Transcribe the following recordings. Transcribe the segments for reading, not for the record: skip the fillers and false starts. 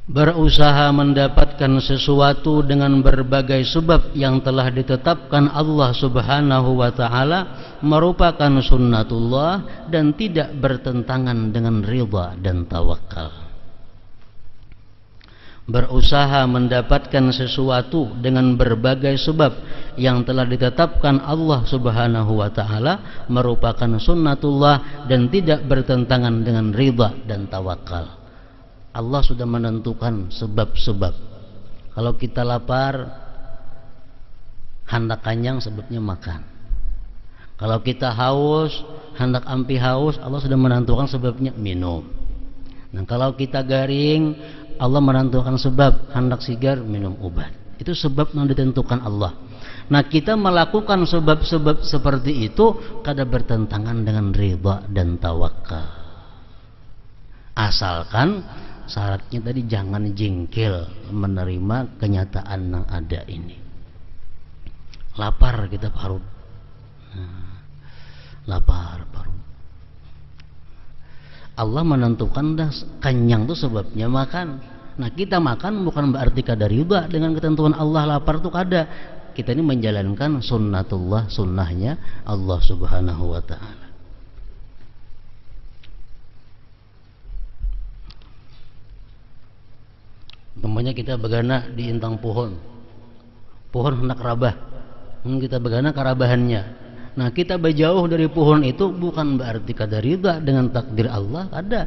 berusaha mendapatkan sesuatu dengan berbagai sebab yang telah ditetapkan Allah Subhanahu wa ta'ala merupakan sunnatullah dan tidak bertentangan dengan ridha dan tawakal. Berusaha mendapatkan sesuatu dengan berbagai sebab yang telah ditetapkan Allah Subhanahu wa ta'ala merupakan sunnatullah dan tidak bertentangan dengan ridha dan tawakal. Allah sudah menentukan sebab-sebab. Kalau kita lapar, hendak kenyang, sebabnya makan. Kalau kita haus, hendak ampi haus, Allah sudah menentukan sebabnya minum. Nah, kalau kita garing, Allah menentukan sebab, hendak sigar, minum obat. Itu sebab yang ditentukan Allah. Nah, kita melakukan sebab-sebab seperti itu kada bertentangan dengan ridha dan tawakal. Asalkan syaratnya tadi jangan jengkel menerima kenyataan yang ada ini. Lapar kita parut, lapar parut. Allah menentukan dah kenyang itu sebabnya makan. Nah, kita makan bukan berarti kada riba dengan ketentuan Allah. Lapar itu kada. Kita ini menjalankan sunnatullah, sunnahnya Allah Subhanahu wa ta'ala. Umpamanya kita begana di intang pohon hendak rabah, kita begana karabahannya. Nah, kita berjauh dari pohon itu bukan berarti kada ridha dengan takdir Allah, ada.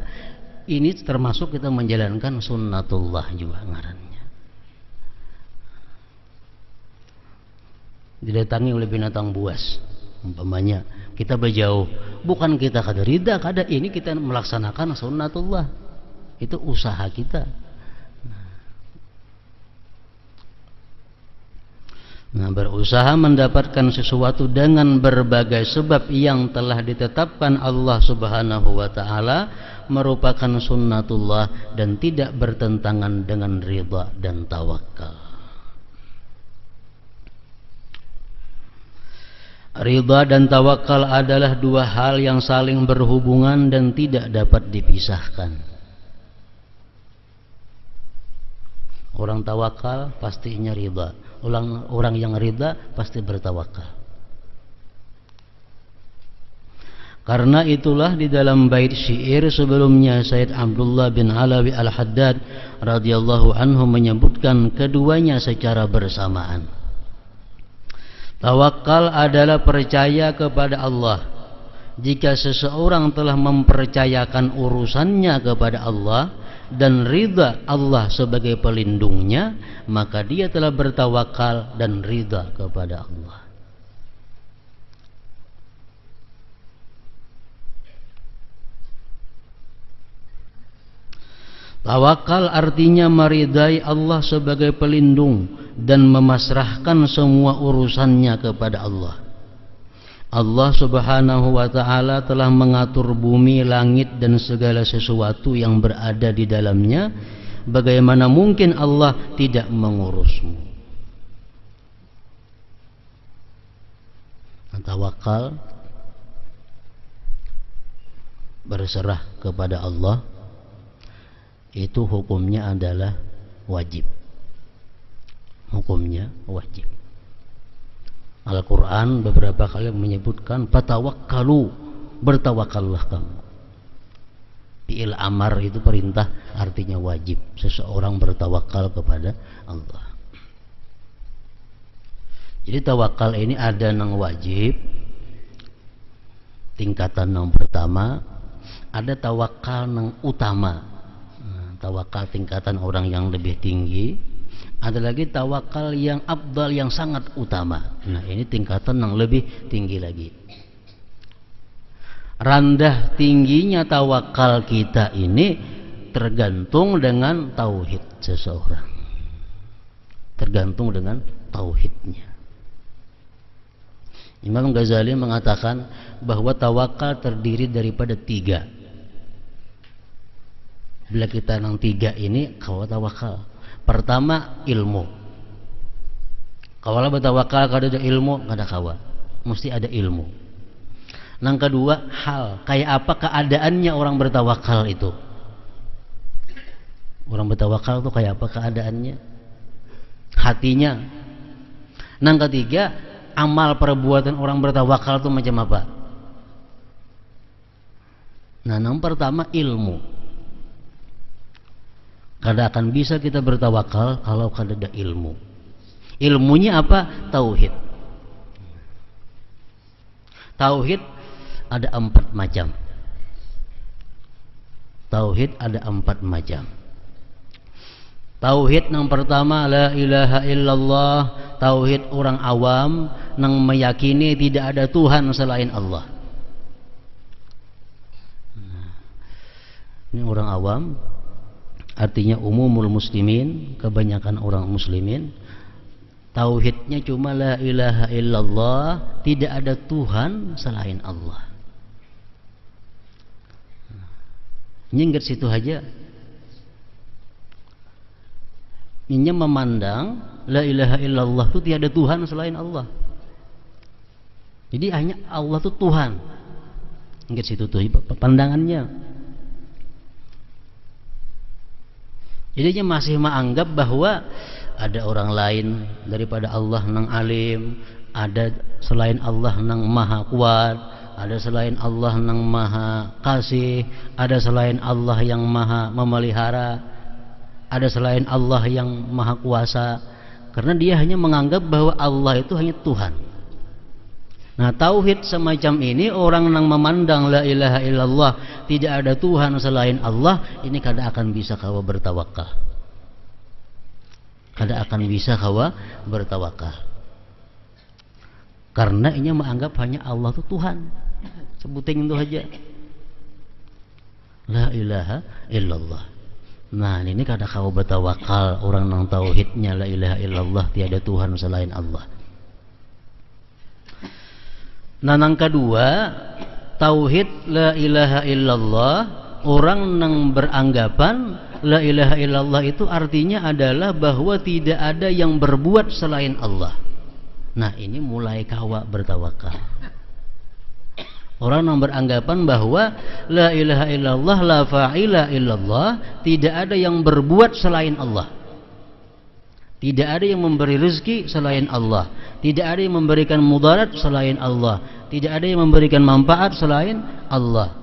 Ini termasuk kita menjalankan sunnatullah juga ngarannya. Didatangi oleh binatang buas, umpamanya kita berjauh, bukan kita kada ridha, kada, ini kita melaksanakan sunnatullah. Itu usaha kita. Nah, berusaha mendapatkan sesuatu dengan berbagai sebab yang telah ditetapkan Allah Subhanahu wa ta'ala merupakan sunnatullah dan tidak bertentangan dengan ridha dan tawakal. Ridha dan tawakal adalah dua hal yang saling berhubungan dan tidak dapat dipisahkan. Orang tawakal pastinya ridha. Orang yang ridha pasti bertawakal. Karena itulah di dalam bait syair sebelumnya Sayyid Abdullah bin Alawi Al-Haddad radhiyallahu anhu menyebutkan keduanya secara bersamaan. Tawakal adalah percaya kepada Allah. Jika seseorang telah mempercayakan urusannya kepada Allah dan ridha Allah sebagai pelindungnya, maka dia telah bertawakal dan ridha kepada Allah. Tawakal artinya meridai Allah sebagai pelindung dan memasrahkan semua urusannya kepada Allah. Allah Subhanahu wa ta'ala telah mengatur bumi, langit dan segala sesuatu yang berada di dalamnya. Bagaimana mungkin Allah tidak mengurusmu? Tawakal berserah kepada Allah itu hukumnya adalah wajib. Hukumnya wajib. Al-Quran beberapa kali menyebutkan fatawakkalu, bertawakallah kamu. Fi'il amar itu perintah, artinya wajib. Seseorang bertawakal kepada Allah. Jadi tawakal ini ada yang wajib, tingkatan yang pertama. Ada tawakal yang utama, tawakal tingkatan orang yang lebih tinggi. Ada lagi tawakal yang afdal, yang sangat utama. Nah, ini tingkatan yang lebih tinggi lagi. Rendah tingginya tawakal kita ini tergantung dengan tauhid seseorang. Tergantung dengan tauhidnya. Imam Ghazali mengatakan bahwa tawakal terdiri daripada 3. Bila kita yang 3 ini, kalau tawakal pertama ilmu. Kalau bertawakal kada ada ilmu, kada kawa. Mesti ada ilmu. Yang kedua, hal. Kayak apa keadaannya orang bertawakal itu? Orang bertawakal itu kayak apa keadaannya? Hatinya. Yang ketiga, amal perbuatan orang bertawakal itu macam apa? Nah, yang pertama ilmu. Kada akan bisa kita bertawakal kalau kada ada ilmu. Ilmunya apa? Tauhid. Tauhid ada 4 macam. Tauhid ada 4 macam. Tauhid yang pertama la ilaha illallah, tauhid orang awam yang meyakini tidak ada Tuhan selain Allah. Ini orang awam, artinya umumul muslimin, kebanyakan orang muslimin. Tauhidnya cuma la ilaha illallah, tidak ada Tuhan selain Allah. Nyinggat situ aja. Ini memandang la ilaha illallah itu tiada Tuhan selain Allah. Jadi hanya Allah itu Tuhan. Nyinggat situ tuh pandangannya. Jadinya masih menganggap bahwa ada orang lain daripada Allah nang alim, ada selain Allah nang maha kuat, ada selain Allah nang maha kasih, ada selain Allah yang maha memelihara, ada selain Allah yang maha kuasa. Karena dia hanya menganggap bahwa Allah itu hanya Tuhan. Nah, tauhid semacam ini, orang yang memandang la ilaha illallah, tidak ada Tuhan selain Allah, ini kada akan bisa kawa bertawakal. Kada akan bisa kawa bertawakal. Karena ini menganggap hanya Allah itu Tuhan. Sebutin itu aja. La ilaha illallah. Nah, ini kada kawa bertawakal orang yang tauhidnya la ilaha illallah, tiada Tuhan selain Allah. Nah, yang kedua, tauhid la ilaha illallah, orang yang beranggapan la ilaha illallah itu artinya adalah bahwa tidak ada yang berbuat selain Allah. Nah, ini mulai kawa bertawakal. Orang yang beranggapan bahwa la ilaha illallah, la fa'ila illallah, tidak ada yang berbuat selain Allah. Tidak ada yang memberi rezeki selain Allah. Tidak ada yang memberikan mudarat selain Allah. Tidak ada yang memberikan manfaat selain Allah.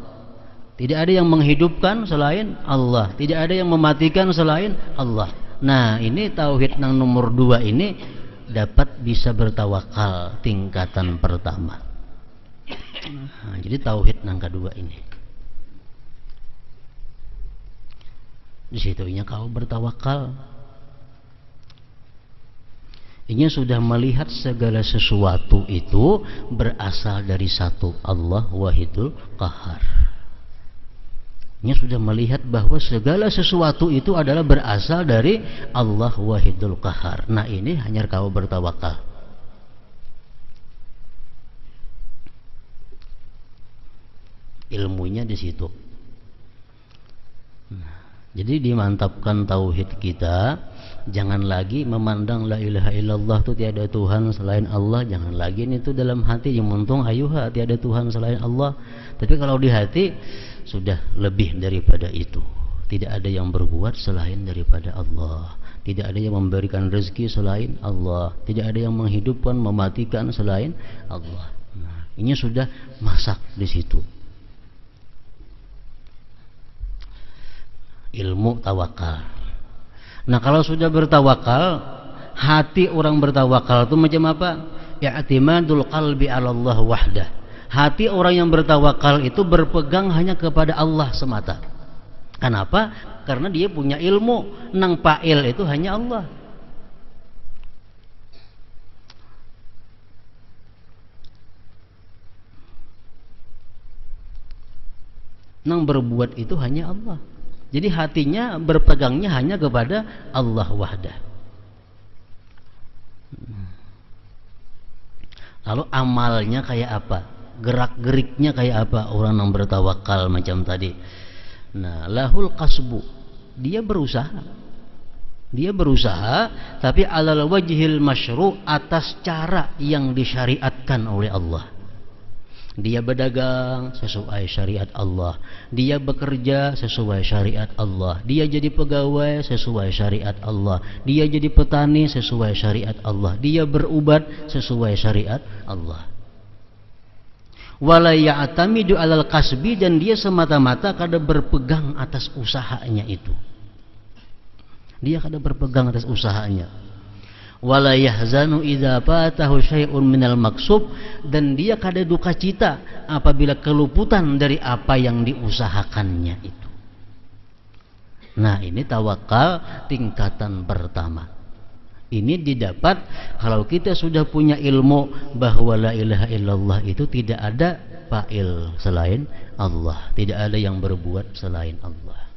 Tidak ada yang menghidupkan selain Allah. Tidak ada yang mematikan selain Allah. Nah, ini tauhid yang nomor 2 ini dapat bisa bertawakal tingkatan pertama. Nah, jadi tauhid yang kedua ini. Di situnya kau bertawakal. Ini sudah melihat segala sesuatu itu berasal dari satu, Allah Wahidul Qahar. Ini sudah melihat bahwa segala sesuatu itu adalah berasal dari Allah Wahidul Qahar. Nah, ini hanya kau bertawakal. Ilmunya di situ. Nah, jadi dimantapkan tauhid kita. Jangan lagi memandang la ilaha illallah itu tiada Tuhan selain Allah. Jangan lagi ini tuh dalam hati yang untung ayuha tiada Tuhan selain Allah. Tapi kalau di hati sudah lebih daripada itu. Tidak ada yang berbuat selain daripada Allah. Tidak ada yang memberikan rezeki selain Allah. Tidak ada yang menghidupkan, mematikan selain Allah. Nah, ini sudah masak di situ. Ilmu tawakal. Nah, kalau sudah bertawakal, hati orang bertawakal itu macam apa? I'timadul qalbi 'ala Allah wahdah. Hati orang yang bertawakal itu berpegang hanya kepada Allah semata. Kenapa? Karena dia punya ilmu, nang fa'il itu hanya Allah. Nang berbuat itu hanya Allah. Jadi hatinya berpegangnya hanya kepada Allah wahdah. Lalu amalnya kayak apa? Gerak-geriknya kayak apa orang yang bertawakal macam tadi? Nah, lahul kasbu. Dia berusaha. Dia berusaha, tapi alal wajhil masyru', atas cara yang disyariatkan oleh Allah. Dia berdagang sesuai syariat Allah. Dia bekerja sesuai syariat Allah. Dia jadi pegawai sesuai syariat Allah. Dia jadi petani sesuai syariat Allah. Dia berubat sesuai syariat Allah. Wala ya'tamidu 'alal kasbi, dan dia semata-mata kada berpegang atas usahanya itu. Dia kada berpegang atas usahanya. Wala yahzanu idza fatahu syai'un minal maksub, dan dia kada duka cita apabila keluputan dari apa yang diusahakannya itu. Nah, ini tawakal tingkatan pertama. Ini didapat kalau kita sudah punya ilmu bahwa la ilaha illallah itu tidak ada fa'il selain Allah, tidak ada yang berbuat selain Allah.